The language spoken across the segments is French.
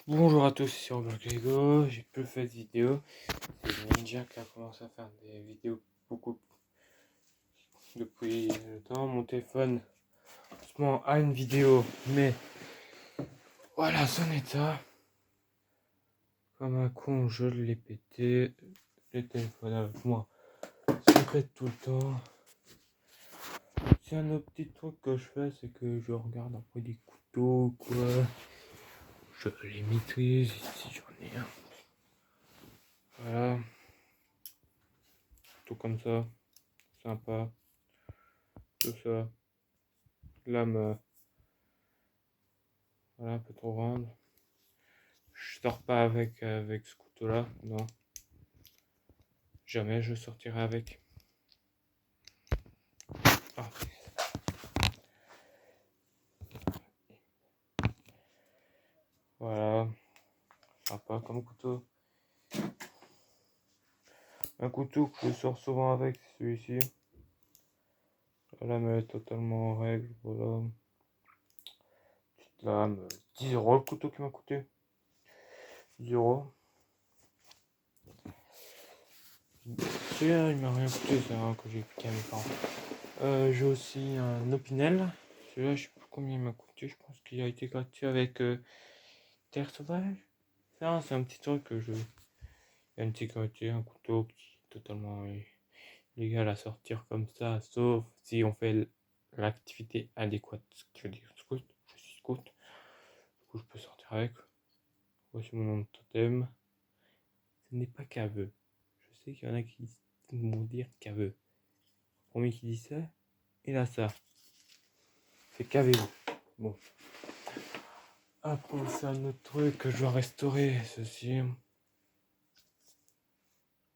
Bonjour à tous, c'est Robert Grégo, j'ai peu fait de vidéos. C'est Ninja qui a commencé à faire des vidéos beaucoup depuis le temps. Mon téléphone en ce moment a une vidéo, mais voilà son état. Comme un con, je l'ai pété. Le téléphone avec moi se pète tout le temps. C'est un autre petit truc que je fais, c'est que je regarde après des couteaux, quoi. Je les maîtrise, si j'en ai un. Voilà. Tout comme ça. Sympa. Tout ça. Lame. Voilà, un peu trop grande. Je sors pas avec ce couteau-là, non. Jamais je sortirai avec. Ah. Voilà. Sympa comme couteau. Un couteau que je sors souvent avec, c'est celui-ci. La lame est totalement en règle, voilà. Petite lame. 10 € le couteau qui m'a coûté. 10 €. Celui-là, il m'a rien coûté, c'est un que j'ai piqué à mes parents. J'ai aussi un Opinel. Celui-là, je sais plus combien il m'a coûté. Je pense qu'il a été gratuit avec Terre Sauvage. Ça, c'est un petit truc que je. Il y a une sécurité, un couteau qui est totalement légal à sortir comme ça, sauf si on fait l'activité adéquate. Ce qui veut dire scout. Je suis scout. Du coup, je peux sortir avec. Voici mon nom de totem. Ce n'est pas caveux. Je sais qu'il y en a qui vont dire caveux. Le premier qui dit ça, il a ça. C'est cavez-vous. Bon. Après, c'est un autre truc que je dois restaurer, ceci.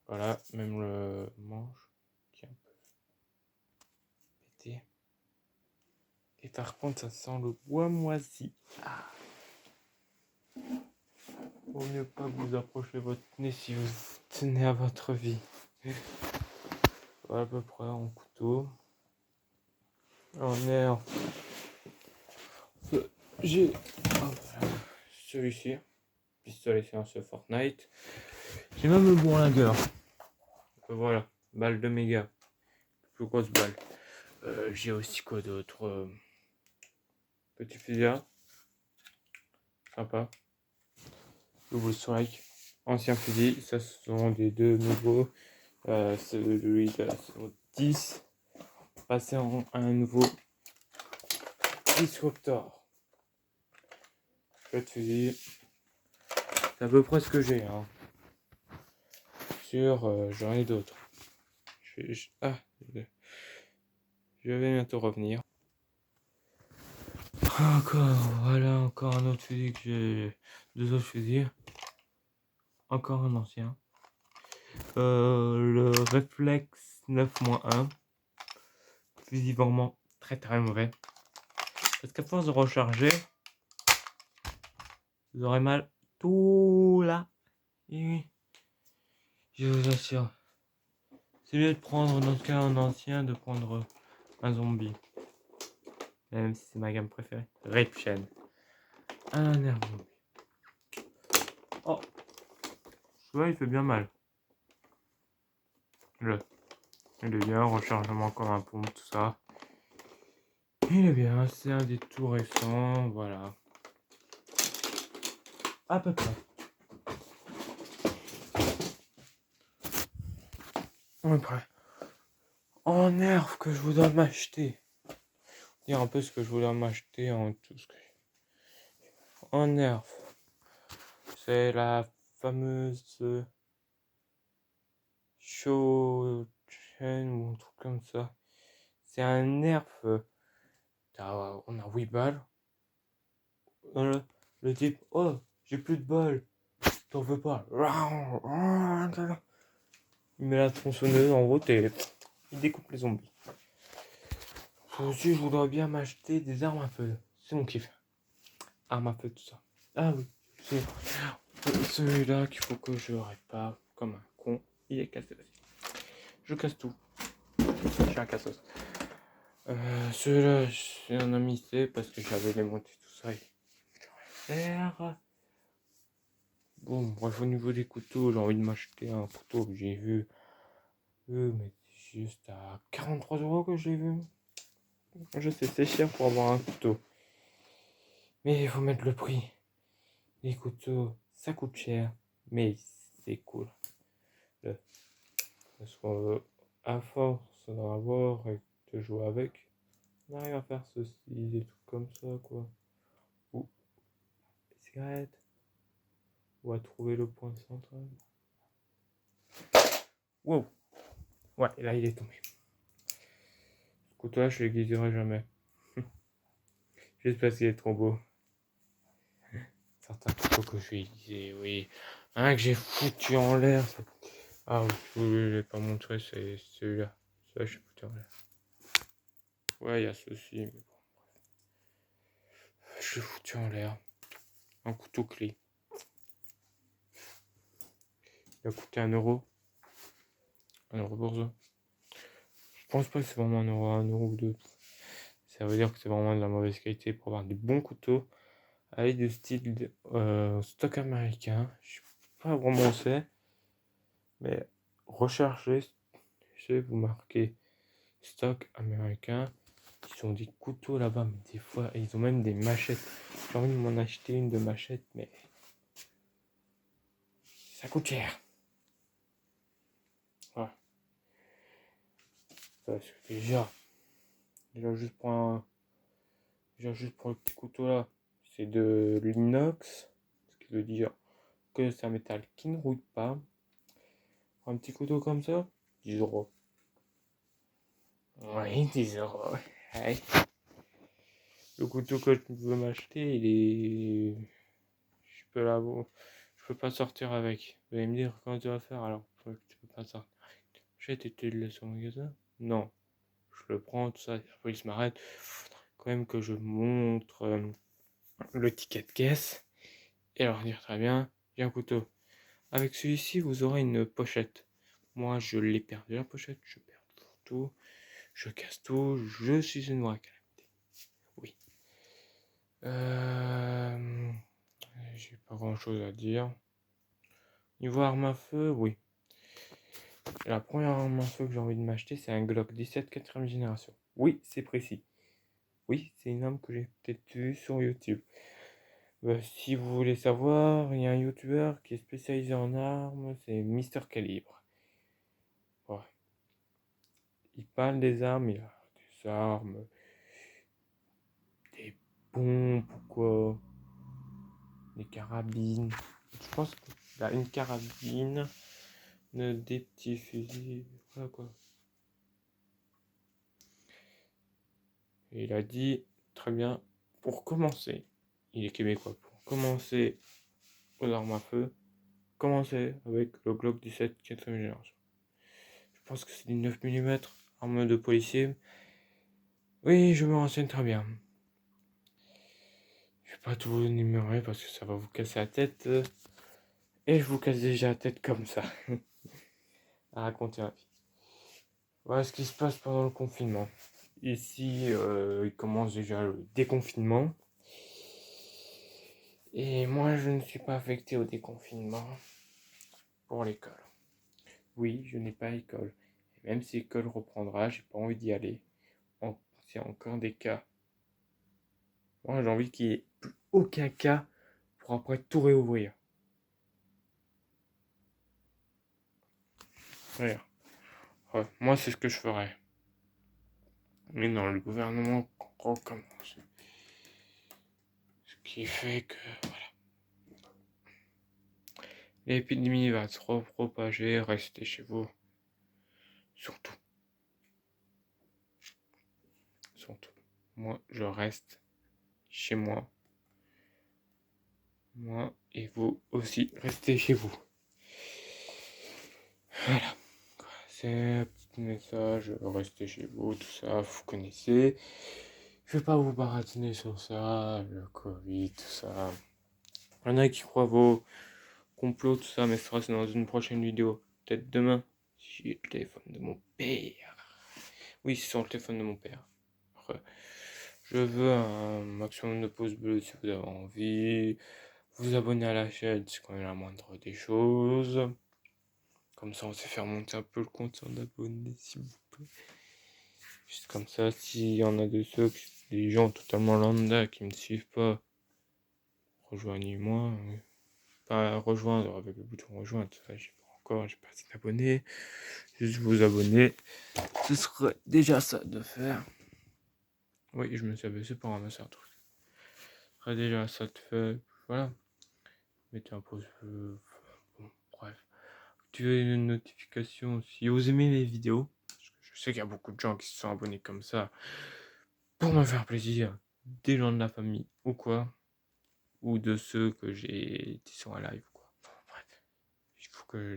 Voilà, même le manche qui est un peu pété. Et par contre, ça sent le bois moisi. Ah. Vaut mieux pas vous approcher votre nez si vous tenez à votre vie. Voilà à peu près en couteau. En air. J'ai celui-ci. Pistolet silencieux Fortnite. J'ai même le bourlingueur. Voilà. Balle de méga. Plus grosse balle. J'ai aussi quoi d'autre, petit fusil. Sympa. Double strike. Ancien fusil. Ça, ce sont des deux nouveaux. Celui de la 10. Passer à un nouveau Disruptor. Chouette fusil. C'est à peu près ce que j'ai. Hein. J'en ai d'autres. Je vais bientôt revenir. Voilà, encore un autre fusil que j'ai. Deux autres fusils. Encore un ancien. Le réflexe 9-1. Fusil vraiment très très mauvais. Parce qu'à force de recharger, vous aurez mal tout là. Et oui, je vous assure. C'est mieux de prendre, dans ce cas, un ancien, de prendre un zombie. Même si c'est ma gamme préférée. Ripchen. Un air zombie. Oh. Celui-là, il fait bien mal. Il est bien, rechargement comme un pompe, tout ça. Il est bien, c'est un des tout récents, voilà. À peu près. Après. En nerf que je voudrais m'acheter. Dire un peu ce que je voulais m'acheter en tout ce que en nerf. C'est la fameuse show chain ou un truc comme ça. C'est un nerf. On a 8 balles. Le type, oh, j'ai plus de balles. T'en veux pas. Il met la tronçonneuse, en gros, il découpe les zombies. Aussi, je voudrais bien m'acheter des armes à feu. C'est mon kiff. Armes à feu, tout ça. Ah oui, c'est celui-là qu'il faut que je répare comme un con. Il est cassé aussi. Je casse tout. Je suis un cassos. Celui-là, c'est un ami C parce que j'avais les montés tout ça. Et je vais faire Bon, bref, au niveau des couteaux, j'ai envie de m'acheter un couteau que j'ai vu. Mais c'est juste à 43 € que je l'ai vu. Je sais, c'est cher pour avoir un couteau. Mais il faut mettre le prix. Les couteaux, ça coûte cher. Mais c'est cool. Parce qu'à force d'en avoir et de jouer avec, on arrive à faire ceci, des trucs comme ça, quoi. Ou des cigarettes. Ou à trouver le point central. Wow! Ouais, là il est tombé. Ce couteau-là, je l'aiguiserai jamais. Juste parce qu'il est trop beau. Certains couteaux que je vais aiguiser, oui. Un que j'ai foutu en l'air. Ah oui, je l'ai pas montré, c'est celui-là. Celui-là, j'ai foutu en l'air. Ouais, il y a ceci, mais bon. Je l'ai foutu en l'air. Un couteau clé. Il a coûté 1 €. 1 € pour ça. Je pense pas que c'est vraiment 1 € ou 2. Ça veut dire que c'est vraiment de la mauvaise qualité pour avoir des bons couteaux avec du style stock américain. Je sais pas vraiment où c'est, mais recherchez, vous marquez stock américain. Ils ont des couteaux là-bas, mais des fois, ils ont même des machettes. J'ai envie de m'en acheter une de machette, mais ça coûte cher. Ouais. Parce que déjà juste pour le petit couteau là, c'est de l'inox, ce qui veut dire que c'est un métal qui ne rouille pas. Un petit couteau comme ça, 10 €. Oui, 10 €. Ouais. Le couteau que je veux m'acheter, il est. Je peux l'avoir. Je peux pas sortir avec. Vous allez me dire comment tu vas faire alors. Tu peux pas sortir. J'ai été le laisser au magasin. Non. Je le prends, tout ça. Après, il se m'arrête. Quand même que je montre le ticket de caisse. Et leur dire très bien, j'ai un couteau. Avec celui-ci, vous aurez une pochette. Moi, je l'ai perdu la pochette. Je perds tout. Je casse tout. Je suis une vraie calamité. Oui. J'ai pas grand chose à dire. Niveau arme à feu, oui. La première arme à feu que j'ai envie de m'acheter, c'est un Glock 17 4ème génération. Oui, c'est précis. Oui, c'est une arme que j'ai peut-être vue sur YouTube. Si vous voulez savoir, il y a un YouTuber qui est spécialisé en armes, c'est Mister Calibre. Ouais. Il parle des armes, il a des armes, des pompes ou quoi, des carabines. Je pense qu'il a une carabine, des petits fusils, voilà quoi. Et il a dit, très bien, pour commencer, il est québécois, pour commencer aux armes à feu, commencez avec le Glock 17 4ème génération. Je pense que c'est du 9 mm, arme de policier. Oui, je me renseigne très bien. Je vais pas tout vous énumérer parce que ça va vous casser la tête. Et je vous casse déjà la tête comme ça. À raconter ma vie. Voilà ce qui se passe pendant le confinement. Ici, il commence déjà le déconfinement. Et moi, je ne suis pas affecté au déconfinement pour l'école. Oui, je n'ai pas école. Et même si l'école reprendra, j'ai pas envie d'y aller. C'est encore des cas. Moi, j'ai envie qu'il n'y ait plus aucun cas pour après tout réouvrir. Voilà. Ouais, moi, c'est ce que je ferais. Mais non, le gouvernement recommence. Ce qui fait que, voilà. L'épidémie va se propager, restez chez vous. Surtout. Surtout. Moi, je reste chez moi. Moi et vous aussi, restez chez vous. Voilà. C'est un petit message, restez chez vous, tout ça, vous connaissez. Je vais pas vous baratiner sur ça, le Covid, tout ça. Il y en a qui croient vos complots, tout ça, mais ce sera dans une prochaine vidéo. Peut-être demain, si j'ai le téléphone de mon père. Oui, c'est sur le téléphone de mon père. Après, je veux un maximum de pouces bleus si vous avez envie. vous abonner à la chaîne, c'est quand même la moindre des choses. Comme ça, on sait faire monter un peu le compte d'abonnés, s'il vous plaît. Juste comme ça, s'il y en a de ceux, des gens totalement lambda qui me suivent pas, rejoignez-moi. Pas rejoindre avec le bouton rejoindre, ça j'ai pas encore, j'ai pas assez d'abonnés. Juste vous abonner, ce serait déjà ça de faire. Oui, je me suis abaissé pour ramasser un truc. Ce serait déjà ça de faire. Voilà. Mettez un pouce bleu. Bon, bref. Activez une notification si vous aimez les vidéos. Parce que je sais qu'il y a beaucoup de gens qui se sont abonnés comme ça pour me faire plaisir. Des gens de la famille ou quoi. Ou de ceux que qui sont à live, quoi. Enfin, bref. Il faut que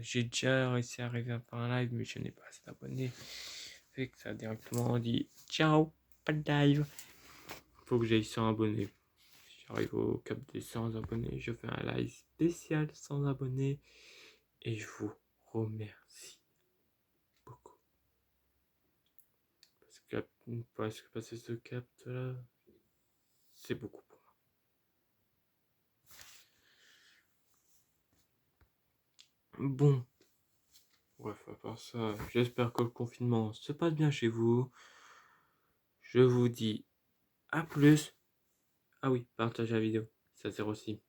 j'ai déjà réussi à arriver à faire un live, mais je n'ai pas assez d'abonnés. Fait que ça a directement dit ciao, pas de live. Faut que j'aille 100 abonnés. Si j'arrive au cap des 100 abonnés, je fais un live spécial 100 abonnés. Et je vous remercie beaucoup. Parce que passer ce cap là, c'est beaucoup pour moi. Bon. Bref, à part ça, j'espère que le confinement se passe bien chez vous. Je vous dis à plus. Ah oui, partage la vidéo, ça sert aussi.